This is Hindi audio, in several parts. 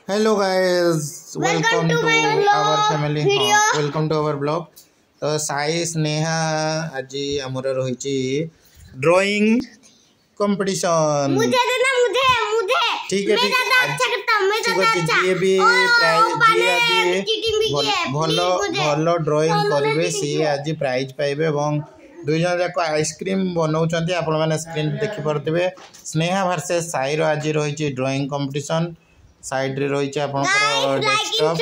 Hello guys, welcome to our family. Welcome to our blog. तो साई स्नेहा आज आमर रही ड्राइंग कंपटीशन। मुझे देना मुझे ठीक है मैं ज्यादा अच्छा करता हूं, मैं ज्यादा अच्छा। जी भी प्राइज जी भलो ड्राइंग करिवे सी आज प्राइज पाइबे एवं दुई जन जाक आइसक्रीम बनाउछन्ते आपण माने स्क्रीन देखि परथिबे। स्नेहा वर्सेस साई रो आज रही ड्राइंग कंपटीशन। साइड रे रही आपनकर डेस्कटॉप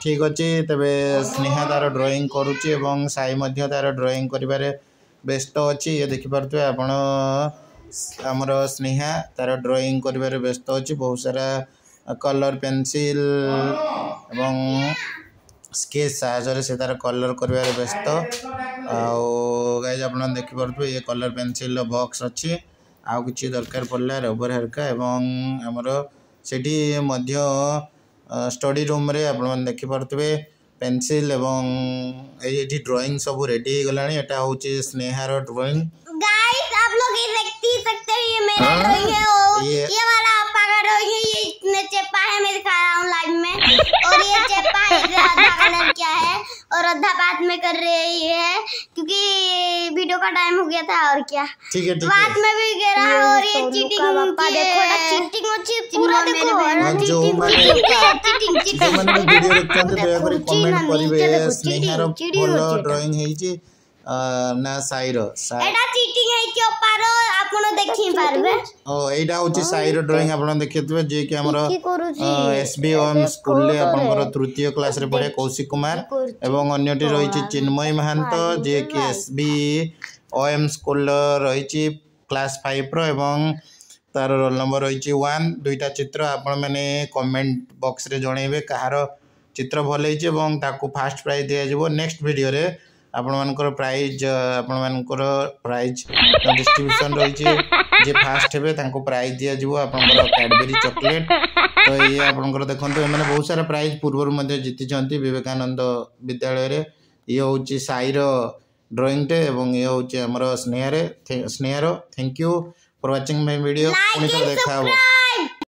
ठीक अच्छे। तबे स्नेहा तार ड्राइंग करुच्ची एवं साई मध्य तार ड्राइंग करिबारे व्यस्त अच्छी। ये देखि परथबे आपण हमर स्नेहा तार ड्राइंग करिबारे व्यस्त अच्छी। बहुत सारा कलर पेंसिल एवं स्केच साहाय्य से तार कलर करिबारे व्यस्त। आउ गाइस आपण देखि परथबे ये कलर पेंसिल बॉक्स अच्छी। आउ किछि दरकार पड़ला रबर हरका एवं हमर सेठी मध्य स्टडी रूम रे आपण मन देखि परथबे पेंसिल एवं एठी ड्राइंग सब रेडी हो गलानी। एटा होची स्नेहा रो ड्राइंग। गाइस आप लोग ये देख सकते हैं, ये मेरा ड्राइंग है। ये वाला आपका ड्राइंग है। ये इतने चेपा है, मैं दिखा रहा हूं लाइव में। और ये चेपा है, आधा कलर क्या है और आधा बात में कर रही है क्योंकि वीडियो का टाइम हो गया था। और क्या ठीक है बात में भी गिरा। और ये चीटिंग पापा देखो ना, चीटिंग अच्छी पूरा देखो। जो माने वीडियो देखते दया करी कमेंट करिवे स्नेहा रो फॉलो ड्राइंग है जी ना साई रो एटा चीटिंग है कि पारो आपण देखि पारबे। ओ एटा होची साई रो ड्राइंग आपण देखितबे जे कि हमर एसबीओएम स्कूल ले आपनकर तृतीय क्लास रे पढे कौशिक कुमार एवं अन्यटी रहिछि चिन्मय महांत जे कि एसबीओएम स्कूल रहिछि क्लास 5 रो एवं तार रोल नंबर रही 1। दुईटा चित्र आपण मैंने कमेंट बॉक्स रे जणेबे कहार चित्र भल होइछे ताकू फास्ट प्राइज दिया जिवो। नेक्स्ट वीडियो रे आपण मानकर प्राइज डिस्ट्रीब्यूशन रही जे फास्ट हेबे तांको प्राइज दिया जिवो आपनकर कैडबेरी चॉकलेट। तो ये आपनकर देखंतु माने बहुत सारा प्राइज पूर्व मध्ये जीति जंती विवेकानंद विद्यालय रे। ये होची साई रो ड्राइंग टे एवं ये होची हमर स्नेहा रो। Thank you for watching my video. पुणी देखा।